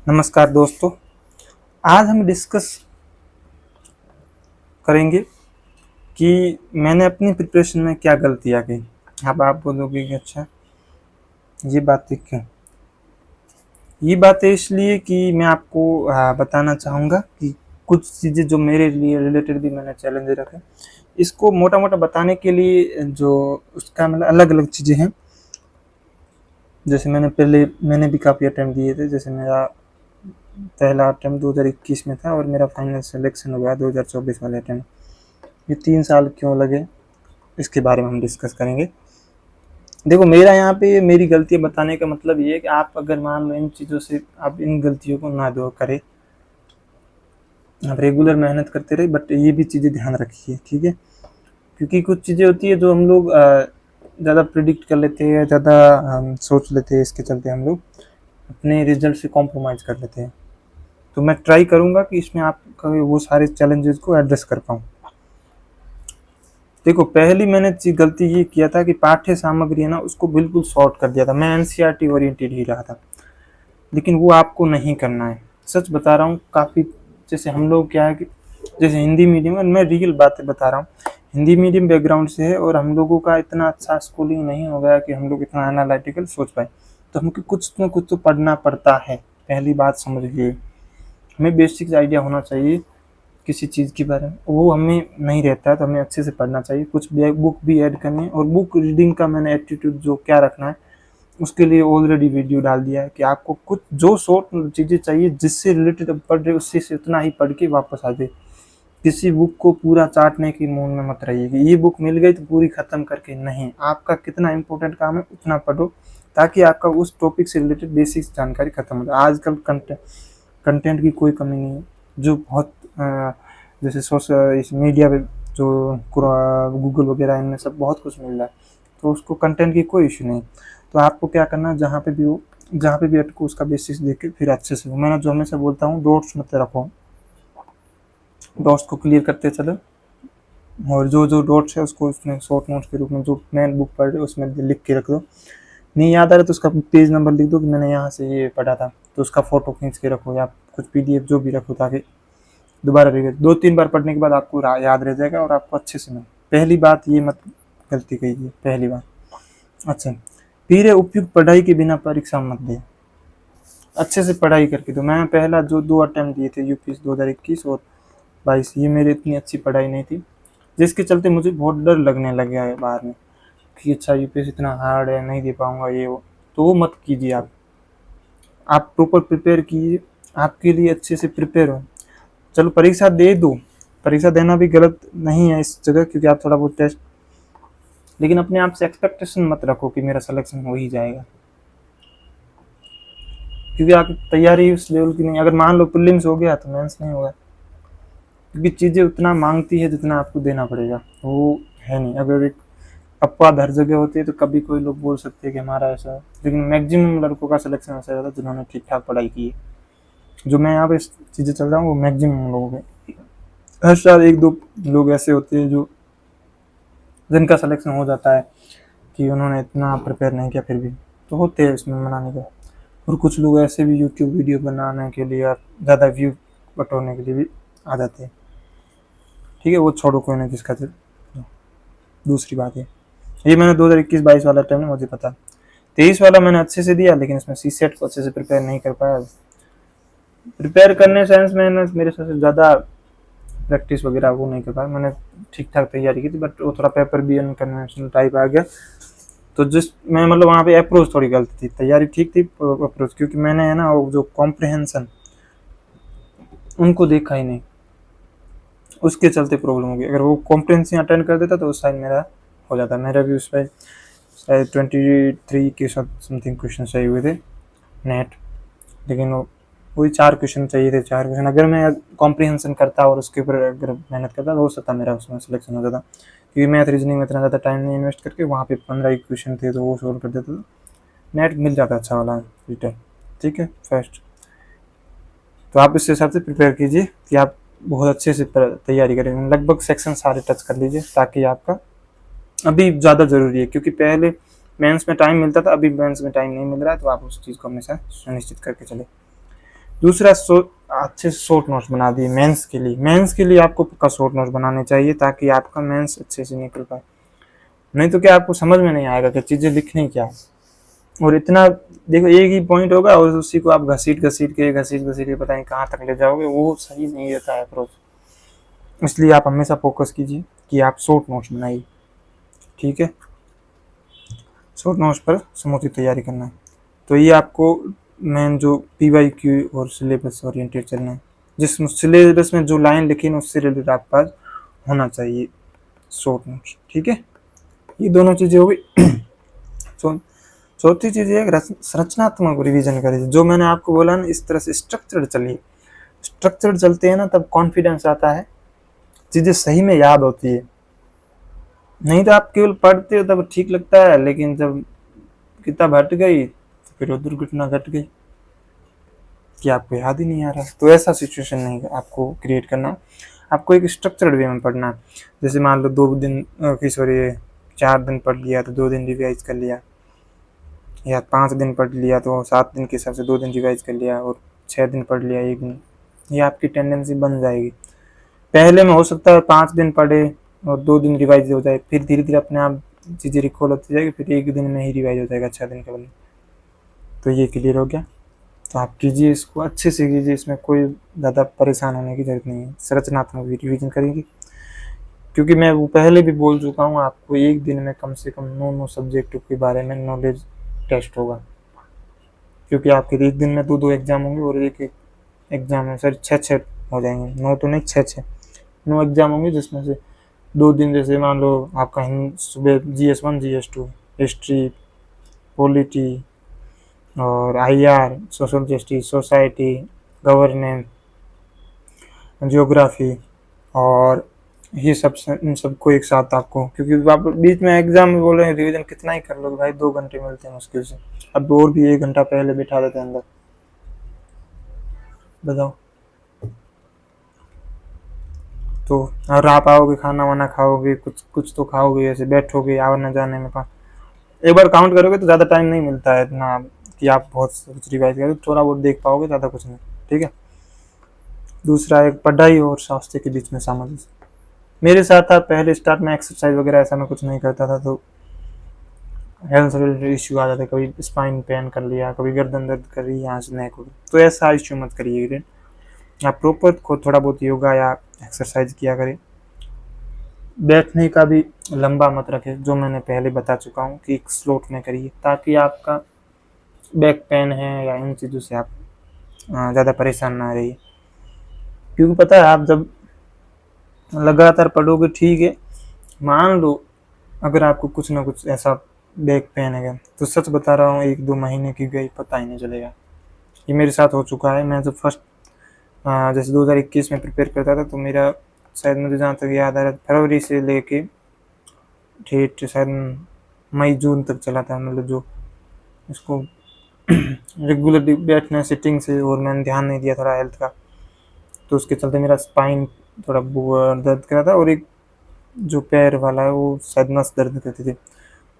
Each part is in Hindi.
नमस्कार दोस्तों। आज हम डिस्कस करेंगे कि मैंने अपनी प्रिपरेशन में क्या गलतियाँ की। अब आप बोलोगे कि अच्छा ये बातें क्यों। ये बातें इसलिए कि मैं आपको बताना चाहूँगा कि कुछ चीज़ें जो मेरे लिए रिलेटेड भी मैंने चैलेंज रखे, इसको मोटा मोटा बताने के लिए जो उसका मतलब अलग अलग चीज़ें हैं। जैसे मैंने भी काफ़ी अटैम्प्ट दिए थे। जैसे मेरा पहला अटैम्प्ट 2021 में था और मेरा फाइनल सिलेक्शन हुआ 2024 वाले अटैम्प्ट। ये 3 साल क्यों लगे इसके बारे में हम डिस्कस करेंगे। देखो, मेरा यहाँ पे मेरी गलतियाँ बताने का मतलब ये है कि आप अगर मान लो इन चीज़ों से आप इन गलतियों को ना दूर करें, आप रेगुलर मेहनत करते रहे, बट ये भी चीज़ें ध्यान रखिए, ठीक है। क्योंकि कुछ चीज़ें होती है जो हम लोग ज़्यादा प्रिडिक्ट कर लेते हैं, ज़्यादा सोच लेते हैं, इसके चलते हम लोग अपने रिजल्ट से कॉम्प्रोमाइज़ कर लेते हैं। तो मैं ट्राई करूँगा कि इसमें आपका वो सारे चैलेंजेस को एड्रेस कर पाऊँ। देखो, पहली मैंने गलती ये किया था कि पाठ्य सामग्री है ना, उसको बिल्कुल शॉर्ट कर दिया था। मैं एनसीईआरटी ओरिएंटेड ही रहा था, लेकिन वो आपको नहीं करना है। सच बता रहा हूँ। काफ़ी जैसे हम लोग क्या है कि जैसे हिंदी मीडियम में, मैं रियल बातें बता रहा हूँ, हिंदी मीडियम बैकग्राउंड से है और हम लोगों का इतना अच्छा स्कूलिंग नहीं हो गया कि हम लोग इतना एनालिटिकल सोच पाए। तो हमको कुछ न कुछ तो पढ़ना पड़ता है। पहली बात समझ लीजिए, हमें बेसिक्स आइडिया होना चाहिए किसी चीज़ के बारे में। वो हमें नहीं रहता है तो हमें अच्छे से पढ़ना चाहिए। कुछ बुक भी ऐड करनी है, और बुक रीडिंग का मैंने एटीट्यूड जो क्या रखना है उसके लिए ऑलरेडी वीडियो डाल दिया है कि आपको कुछ जो शॉर्ट चीज़ें चाहिए जिससे रिलेटेड अब पढ़ रहे उससे से उतना ही पढ़ के वापस आ जाए। किसी बुक को पूरा चाटने की मूड में मत रहिए कि ये बुक मिल गई तो पूरी खत्म करके नहीं। आपका कितना इंपॉर्टेंट काम है उतना पढ़ो, ताकि आपका उस टॉपिक से रिलेटेड बेसिक जानकारी खत्म हो जाए। आजकल कंटेंट की कोई कमी नहीं है। जो बहुत जैसे सोशल इस मीडिया पे जो गूगल वगैरह इनमें सब बहुत कुछ मिल रहा है, तो उसको कंटेंट की कोई इशू नहीं। तो आपको क्या करना है, जहाँ पे भी अटको उसका बेसिस देख के फिर अच्छे से। मैंने जो हमेशा बोलता हूँ, डॉट्स मत रखो, डॉट्स को क्लियर करते चलो, और जो जो डॉट्स है उसको उसमें शॉर्ट नोट्स के रूप में जो मैन बुक पढ़ रहे हो उसमें लिख के रख दो। नहीं याद आ रहा तो उसका पेज नंबर लिख दो कि मैंने यहाँ से ये पढ़ा था, तो उसका फोटो खींच के रखो या कुछ पीडीएफ जो भी रखो, ताकि दोबारा रिविजन 2-3 बार पढ़ने के बाद आपको याद रह जाएगा और आपको अच्छे से मिले। पहली बात ये मत गलती कीजिए, पहली बात। अच्छा, फिर उपयुक्त पढ़ाई के बिना परीक्षा मत दे, अच्छे से पढ़ाई करके दो। मैं पहला जो 2 अटेम्प्ट दिए थे यूपीएससी 2021 और 22, ये मेरी इतनी अच्छी पढ़ाई नहीं थी, जिसके चलते मुझे बहुत डर लगने लग गया है बाद में कि अच्छा यूपीएससी इतना हार्ड है, नहीं दे पाऊंगा ये वो। तो वो मत कीजिए। आप प्रॉपर प्रिपेयर कीजिए, आपके लिए अच्छे से प्रिपेयर हो। चलो परीक्षा दे दो, परीक्षा देना भी गलत नहीं है इस जगह, क्योंकि आप थोड़ा बहुत टेस्ट, लेकिन अपने आप से एक्सपेक्टेशन मत रखो कि मेरा सिलेक्शन हो ही जाएगा, क्योंकि आपकी तैयारी उस लेवल की नहीं। अगर मान लो प्रीलिम्स हो गया तो मेंस नहीं होगा, क्योंकि चीज़ें उतना मांगती है जितना आपको देना पड़ेगा, वो है नहीं। अगर एक अपवाद हर जगह होती है तो कभी कोई लोग बोल सकते हैं कि हमारा ऐसा है, लेकिन मैक्सिमम लड़कों का सिलेक्शन ऐसा रहता है जिन्होंने ठीक ठाक पढ़ाई की है। जो मैं यहाँ पे चीज़ें चल रहा हूँ वो मैक्सिमम लोगों के। हर साल 1-2 लोग ऐसे होते हैं जो जिनका सिलेक्शन हो जाता है कि उन्होंने इतना प्रिपेयर नहीं किया, फिर भी तो होते हैं इसमें मनाने का। और कुछ लोग ऐसे भी यूट्यूब वीडियो बनाने के लिए और ज़्यादा व्यू बटोरने के लिए भी आ जाते हैं, ठीक है। वो छोड़ो, कोई नहीं, जिसका दूसरी बात है। ये मैंने 2021-22 वाला टाइम मुझे पता। 23 वाला मैंने अच्छे से दिया, लेकिन इसमें सी सेट को अच्छे से प्रिपेयर नहीं कर पाया। प्रिपेयर करने सेंस में मेरे से ज़्यादा प्रैक्टिस वगैरह वो नहीं कर पाया। मैंने ठीक ठाक तैयारी की थी, बट वो थोड़ा पेपर भी अनकन्वेंशनल टाइप आ गया। तो जिस मैं मतलब वहाँ पे अप्रोच थोड़ी गलत थी, तैयारी ठीक थी, अप्रोच, क्योंकि मैंने है ना वो जो कॉम्प्रिहेंशन उनको देखा ही नहीं, उसके चलते प्रॉब्लम हो गई। अगर वो कॉम्प्रिहेंशन अटेंड कर देता तो उस साइड मेरा हो जाता। मेरा भी उस पर शायद 23 के साथ समथिंग क्वेश्चन चाहिए हुए थे नेट, लेकिन वही 4 क्वेश्चन चाहिए थे। 4 क्वेश्चन अगर मैं कॉम्प्रिहेंशन करता और उसके ऊपर अगर मेहनत करता तो हो सकता मेरा उसमें सिलेक्शन हो जाता, क्योंकि मैथ रीजनिंग में इतना ज़्यादा टाइम नहीं इन्वेस्ट करके वहाँ पे 15 क्वेश्चन थे तो वो सोल्व कर देता, तो नेट मिल जाता अच्छा वाला रिटर्न, ठीक है, फर्स्ट। तो आप इस हिसाब से प्रिपेयर कीजिए कि आप बहुत अच्छे से तैयारी करें, लगभग सेक्शन सारे टच कर लीजिए, ताकि आपका अभी ज़्यादा ज़रूरी है, क्योंकि पहले मेंस में टाइम मिलता था, अभी मेंस में टाइम नहीं मिल रहा है। तो आप उस चीज़ को हमेशा सुनिश्चित करके चले। दूसरा अच्छे से शॉर्ट नोट्स बना दिए मेंस के लिए आपको पक्का शॉर्ट नोट्स बनाने चाहिए ताकि आपका मेंस अच्छे से निकल पाए। नहीं तो क्या आपको समझ में नहीं आएगा कि चीज़ें लिखनी क्या है। और इतना देखो एक ही पॉइंट होगा और उसी को आप घसीट के पता नहीं कहाँ तक ले जाओगे, वो सही नहीं रहता है अप्रोच। इसलिए आप हमेशा फोकस कीजिए कि आप शॉर्ट नोट्स बनाइए, ठीक है। शॉर्ट नोट्स पर समूची तैयारी करना है। तो ये आपको मेन जो PYQ और सिलेबस ओरिएंटेड चलना है, जिस सिलेबस में जो लाइन लिखी है उससे रिलेटेड आपके पास होना चाहिए शॉर्ट नोट्स, ठीक है। ये दोनों चीज़ें हो गई। चौथी चीज़ ये संरचनात्मक रिवीजन करिए। जो मैंने आपको बोला ना, इस तरह से स्ट्रक्चर्ड चलिए। स्ट्रक्चर्ड चलते हैं ना तब कॉन्फिडेंस आता है, चीज़ें सही में याद होती है। नहीं तो आप केवल पढ़ते हो तब ठीक लगता है, लेकिन जब किताब हट गई तो फिर वो दुर्घटना घट गई कि आपको याद ही नहीं आ रहा। तो ऐसा सिचुएशन नहीं आपको क्रिएट करना, आपको एक स्ट्रक्चर्ड वे में पढ़ना है। जैसे मान लो 4 दिन पढ़ लिया तो 2 दिन रिवाइज कर लिया, या 5 दिन पढ़ लिया तो 7 दिन के हिसाब से 2 दिन रिवाइज कर लिया, और 6 दिन पढ़ लिया 1 दिन। ये आपकी टेंडेंसी बन जाएगी। पहले में हो सकता है 5 दिन पढ़े और 2 दिन रिवाइज हो जाए, फिर धीरे धीरे अपने आप चीज़ें रिकॉल होती जाएगी, फिर 1 दिन में ही रिवाइज हो जाएगा 6 दिन के बदले। तो ये क्लियर हो गया। तो आप कीजिए, इसको अच्छे से कीजिए, इसमें कोई ज़्यादा परेशान होने की जरूरत नहीं है। संरचनात्मक रिविजन करेंगे, क्योंकि मैं वो पहले भी बोल चुका हूँ, आपको 1 दिन में कम से कम 9 सब्जेक्टों के बारे में नॉलेज टेस्ट होगा। क्योंकि आपके 1 दिन में 2 एग्जाम होंगे और एक एग्जाम में सर 6 हो जाएंगे, 9 तो नहीं 6 9 एग्जाम होंगे, जिसमें से 2 दिन जैसे मान लो आपका सुबह GS1 GS2 हिस्ट्री, पॉलिटी और IR, social justice, society, governance, geography, और ये सब इन सबको एक साथ आपको, क्योंकि आप बीच में एग्जाम में बोल रहे हैं रिवीजन कितना ही कर लोगे भाई, 2 घंटे मिलते हैं मुश्किल से। अब और भी 1 घंटा पहले बिठा देते हैं अंदर, बताओ। तो और आप आओगे, खाना वाना खाओगे, कुछ तो खाओगे, ऐसे बैठोगे आने जाने में एक बार काउंट करोगे तो ज़्यादा टाइम नहीं मिलता है इतना कि आप बहुत कुछ रिवाइज करोगे, थोड़ा बहुत देख पाओगे, ज़्यादा कुछ नहीं, ठीक है। दूसरा एक पढ़ाई और स्वास्थ्य के बीच में सामंजस्य। मेरे साथ था पहले स्टार्ट में एक्सरसाइज वगैरह ऐसा मैं कुछ नहीं करता था, तो हेल्थ रिलेटेड इश्यू आ जाता, कभी स्पाइन पेन कर लिया, कभी गर्दन दर्द कर रही, यहाँ से नेक हो गई। तो ऐसा इश्यू मत करिए, आप प्रॉपर को थोड़ा बहुत योगा या एक्सरसाइज किया करें। बैठने का भी लंबा मत रखें, जो मैंने पहले बता चुका हूँ कि एक स्लोट में करिए, ताकि आपका बैक पेन है या इन चीज़ों से आप ज़्यादा परेशान ना रहिए। क्योंकि पता है, आप जब लगातार पढ़ोगे, ठीक है, मान लो अगर आपको कुछ ना कुछ ऐसा बैक पेन है, तो सच बता रहा हूँ 1-2 महीने की गई पता ही नहीं चलेगा। ये मेरे साथ हो चुका है। मैं जब फर्स्ट जैसे 2021 में प्रिपेयर करता था, तो मेरा शायद, मुझे जहाँ तक याद आ रहा है, फरवरी से लेके डेट शायद मई जून तक चला था, मतलब जो इसको रेगुलरली बैठना सिटिंग से, और मैंने ध्यान नहीं दिया थोड़ा हेल्थ का, तो उसके चलते मेरा स्पाइन थोड़ा दर्द कर रहा था, और एक जो पैर वाला है वो शायद नस दर्द करती थी,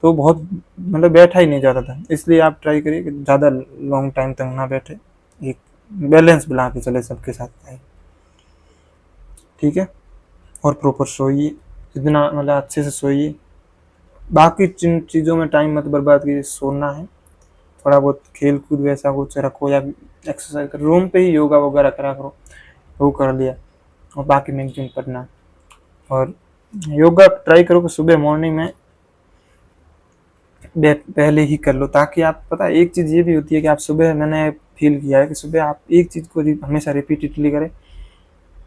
तो बहुत मतलब बैठा ही नहीं जाता था। इसलिए आप ट्राई करिए कि ज़्यादा लॉन्ग टाइम तक ना बैठे, एक बैलेंस बना के चले सबके साथ, ठीक है। और प्रॉपर सोइए, जितना मतलब अच्छे से सोइए। बाकी जिन चीज़ों में टाइम मत बर्बाद कीजिए, सोना है, थोड़ा बहुत खेल कूद वैसा कुछ रखो, या एक्सरसाइज कर, रूम पे ही योगा वगैरह करा करो, वो कर लिया, और बाकी मैगजीन पढ़ना। और योगा ट्राई करो कि सुबह मॉर्निंग में पहले ही कर लो, ताकि आप, पता है एक चीज़ ये भी होती है कि आप सुबह, मैंने फील किया है कि सुबह आप एक चीज़ को हमेशा रिपीटेडली करें,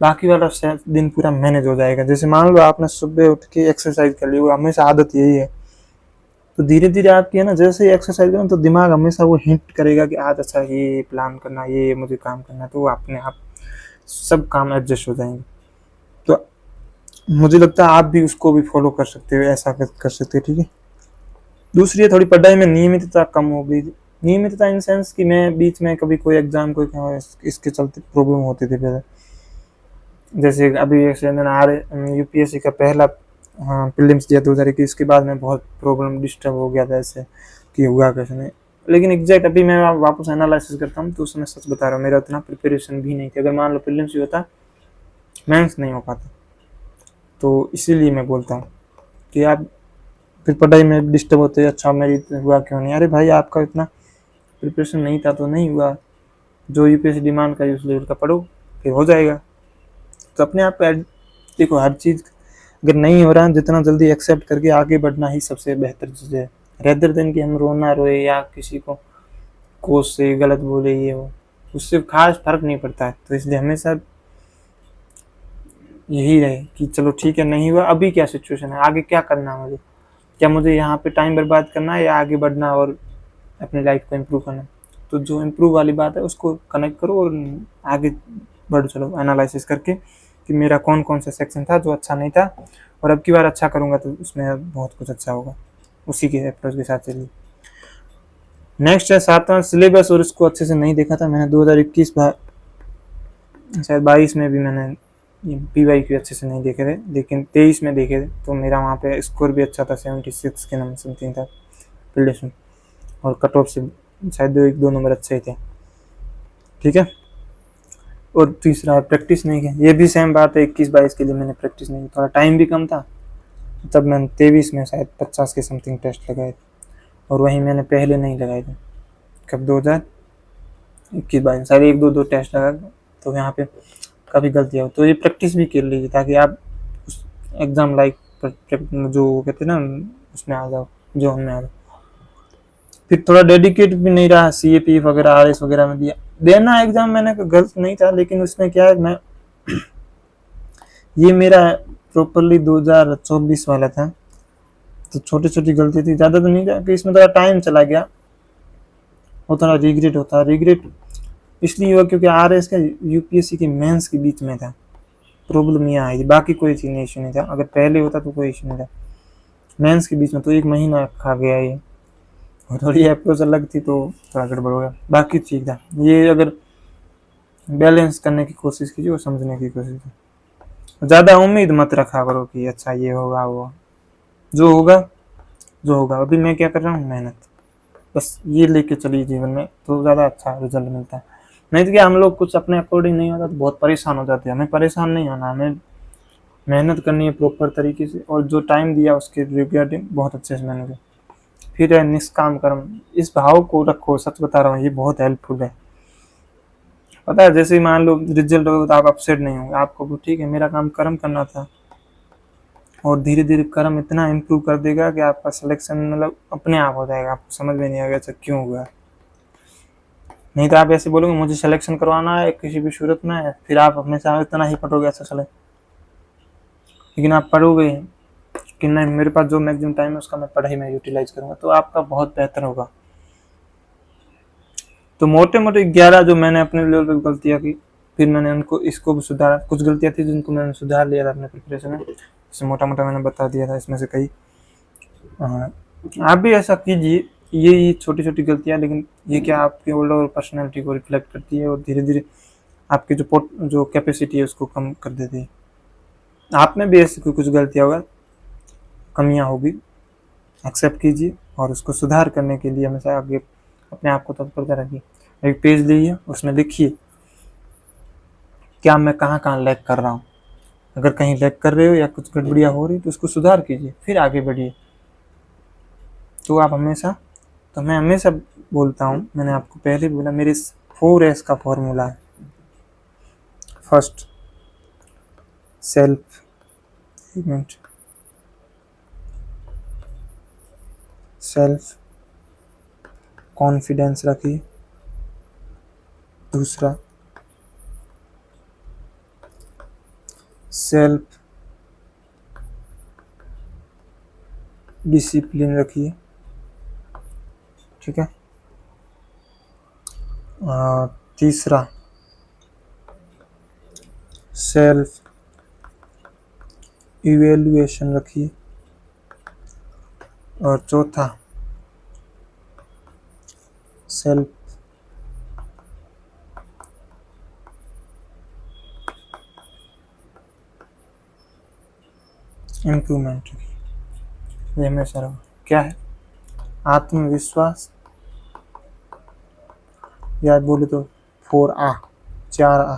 बाकी वाला दिन पूरा मैनेज हो जाएगा। जैसे मान लो आपने सुबह उठ के एक्सरसाइज कर ली, वो हमेशा आदत यही है, तो धीरे धीरे आपकी है ना, जैसे ही एक्सरसाइज करें तो दिमाग हमेशा वो हिंट करेगा कि आज अच्छा ये प्लान करना, ये मुझे काम करना, तो वो अपने आप सब काम एडजस्ट हो जाएंगे। तो मुझे लगता है आप भी उसको भी फॉलो कर सकते हो, ऐसा कर सकते हो, ठीक है। दूसरी है, थोड़ी पढ़ाई में नियमितता कम हो गई। नियमितता इन सेंस कि मैं बीच में कभी कोई एग्जाम इसके चलते प्रॉब्लम होती थी पहले। जैसे अभी मैंने UPSC का पहला प्रीलिम्स दिया 2021 के बाद में बहुत प्रॉब्लम डिस्टर्ब हो गया था, ऐसे कि हुआ कैसे नहीं, लेकिन एग्जैक्ट अभी मैं वापस एनालिसिस करता हूँ तो उसमें सच बता रहा हूँ, मेरा उतना प्रिपरेशन भी नहीं था। अगर मान लो प्रीलिम्स भी होता, मेंस नहीं हो पाता। तो इसीलिए मैं बोलता हूँ कि आप फिर पढ़ाई में डिस्टर्ब होते हैं, अच्छा मेरी हुआ क्यों नहीं। अरे भाई आपका इतना प्रिपरेशन नहीं था तो नहीं हुआ, जो यूपीएससी डिमांड का उस लेवल का पढ़ो, फिर हो जाएगा। तो अपने आप देखो, हर चीज़ अगर नहीं हो रहा है, जितना जल्दी एक्सेप्ट करके आगे बढ़ना ही सबसे बेहतर चीज़ है, रेदर देन कि हम रोना रोए या किसी को कोस से गलत बोले ये हो, उससे खास फर्क नहीं पड़ता है। तो इसलिए हमेशा यही रहे कि चलो ठीक है, नहीं हुआ, अभी क्या सिचुएशन है, आगे क्या करना है मुझे, क्या मुझे यहाँ पे टाइम बर्बाद करना है या आगे बढ़ना और अपनी लाइफ को इम्प्रूव करना। तो जो इम्प्रूव वाली बात है उसको कनेक्ट करो और आगे बढ़ो, चलो एनालिसिस करके कि मेरा कौन कौन सा सेक्शन था जो अच्छा नहीं था, और अब की बार अच्छा करूँगा तो उसमें बहुत कुछ अच्छा होगा। उसी के अप्रोच के साथ चलिए। नेक्स्ट है 7वां सिलेबस, और इसको अच्छे से नहीं देखा था मैंने 2021 शायद 22 में भी मैंने PYQ अच्छे से नहीं देखे थे, लेकिन 23 में देखे थे तो मेरा वहाँ पे स्कोर भी अच्छा था, 76 के नंबर समथिंग था प्रिलिम्स, और कट ऑफ से शायद एक दो नंबर अच्छे ही थे। ठीक है। और तीसरा प्रैक्टिस नहीं की, ये भी सेम बात है, 21-22 के लिए मैंने प्रैक्टिस नहीं की, थोड़ा टाइम भी कम था। तब मैंने 23 में शायद 50 के समथिंग टेस्ट लगाए थे, और वहीं मैंने पहले नहीं लगाए थे। कब 2021-22 शायद एक दो टेस्ट लगा, तो यहाँ पे काफ़ी गलतियाँ हो। तो ये प्रैक्टिस भी कर लीजिए ताकि आप उस एग्ज़ाम लाइक जो कहते हैं ना उसमें आ जाओ, जो हमने आ जाओ। फिर थोड़ा डेडिकेट भी नहीं रहा, CAP वगैरह RS वगैरह में दिया, देना एग्ज़ाम मैंने गलत नहीं था, लेकिन उसमें क्या है, मैं ये मेरा प्रॉपरली 2024 वाला था, तो छोटी छोटी गलती थी, ज़्यादा तो नहीं था कि इसमें थोड़ा टाइम चला गया, वो थोड़ा रिग्रेट होता है। रिग्रेट इसलिए हुआ क्योंकि RS का UPSC के मेंस के बीच में था, प्रॉब्लम ये आई, बाकी कोई चीज़ नहीं, इशू नहीं था। अगर पहले होता तो कोई इशू नहीं था, मेंस के बीच में तो 1 महीना खा गया ये, और थोड़ी अप्रोच अलग थी तो थोड़ा गड़बड़ हो गया, बाकी ठीक था। ये अगर बैलेंस करने की कोशिश कीजिए और समझने की कोशिश कीजिए, ज़्यादा उम्मीद मत रखा करो कि अच्छा ये होगा वो, जो होगा जो होगा। अभी मैं क्या कर रहा हूँ, मेहनत, बस ये लेके चलिए जीवन में तो ज़्यादा अच्छा रिजल्ट मिलता है। नहीं तो क्या, हम लोग कुछ अपने अकॉर्डिंग नहीं होता तो बहुत परेशान हो जाते हैं। हमें परेशान नहीं होना, हमें मेहनत करनी है प्रॉपर तरीके से, और जो टाइम दिया उसके रिगार्डिंग बहुत अच्छे से मेहनत है। फिर है निष्काम कर्म, इस भाव को रखो, सच बता रहा हूँ ये बहुत हेल्पफुल है। पता है, जैसे ही मान लो रिजल्ट होगा तो आप अपसेट नहीं होंगे, आपको ठीक है मेरा काम कर्म करना था, और धीरे धीरे कर्म इतना इम्प्रूव कर देगा कि आपका सिलेक्शन मतलब अपने आप हो जाएगा, आपको समझ में नहीं आएगा अच्छा क्यों हुआ। नहीं तो आप ऐसे बोलोगे मुझे सिलेक्शन करवाना है किसी भी सूरत में, फिर आप हमेशा इतना ही पढ़ोगे अच्छा चले, लेकिन आप पढ़ोगे कि नहीं मेरे पास जो मैक्सिमम टाइम है उसका मैं पढ़ाई में यूटिलाइज करूंगा, तो आपका बहुत बेहतर होगा। तो मोटे मोटे 11 जो मैंने अपने लेवल पर गलतियाँ की, फिर मैंने उनको इसको भी सुधारा। कुछ गलतियाँ थी जिनको मैंने सुधार लिया था अपने प्रिपरेशन में, जैसे मोटा मोटा मैंने बता दिया था इसमें से कई। आप भी ऐसा कीजिए, ये छोटी छोटी गलतियाँ, लेकिन ये क्या आपके ओवरऑल पर्सनैलिटी को रिफ्लेक्ट करती है और धीरे धीरे आपकी जो कैपेसिटी है उसको कम कर देती है। आप में भी ऐसी कुछ गलतियाँ होगा, कमियाँ होगी, एक्सेप्ट कीजिए और उसको सुधार करने के लिए हमेशा आगे अपने आप को तत्परता रखिए। एक पेज लीजिए, उसमें लिखिए क्या मैं कहाँ कहाँ लैग कर रहा हूँ, अगर कहीं लैग कर रहे हो या कुछ गड़बड़ियाँ हो रही तो उसको सुधार कीजिए, फिर आगे बढ़िए। तो आप हमेशा, तो मैं हमेशा बोलता हूँ, मैंने आपको पहले बोला, मेरे 4S का फॉर्मूला है। First self event, self confidence रखिए। दूसरा सेल्फ डिसिप्लिन रखिए, ठीक है। तीसरा सेल्फ इवेल्युएशन रखिए, और चौथा सेल्फ इम्प्रूवमेंट रखिए। ये हमेशा रहो, क्या है, आत्मविश्वास, या बोले तो 4 आ, 4 आ।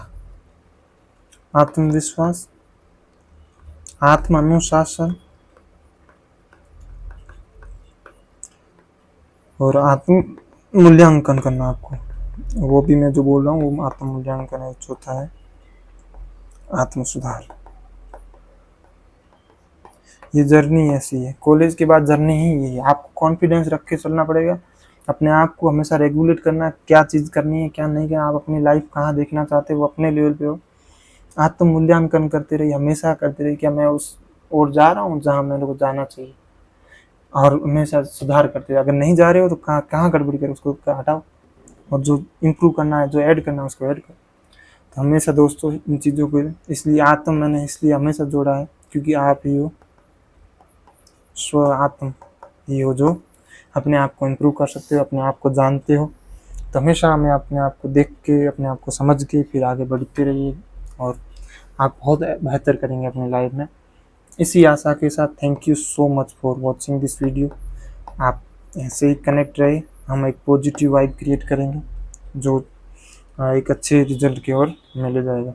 आत्मविश्वास, आत्म अनुशासन और आत्म मूल्यांकन करना आपको, वो भी मैं जो बोल रहा हूँ वो आत्म मूल्यांकन है। चौथा है आत्म सुधार। ये जर्नी ऐसी है, कॉलेज के बाद जर्नी ही यही है। आपको कॉन्फिडेंस रख के चलना पड़ेगा, अपने आप को हमेशा रेगुलेट करना है, क्या चीज़ करनी है क्या नहीं करना, आप अपनी लाइफ कहाँ देखना चाहते हो, वो अपने लेवल पे हो। आत्म मूल्यांकन करते रहिए, हमेशा करते रहिए, क्या मैं उस ओर जा रहा हूँ जहाँ मेरे को जाना चाहिए, और हमेशा सुधार करते रहिए। अगर नहीं जा रहे हो तो कहाँ कहाँ गड़बड़ी करो, उसको हटाओ, और जो इम्प्रूव करना है, जो ऐड करना है उसको ऐड करो। तो हमेशा दोस्तों इन चीज़ों को, इसलिए आत्म मैंने इसलिए हमेशा जोड़ा है क्योंकि आप ही हो स्व आत्म, ही हो जो अपने आप को इम्प्रूव कर सकते हो, अपने आप को जानते हो। तो हमेशा हमें अपने आप को देख के, अपने आप को समझ के फिर आगे बढ़ते रहिए, और आप बहुत बेहतर करेंगे अपनी लाइफ में। इसी आशा के साथ thank you so much for watching this video. आप ऐसे ही कनेक्ट रहे, हम एक पॉजिटिव वाइब क्रिएट करेंगे जो एक अच्छे रिजल्ट की ओर हमें ले जाएगा।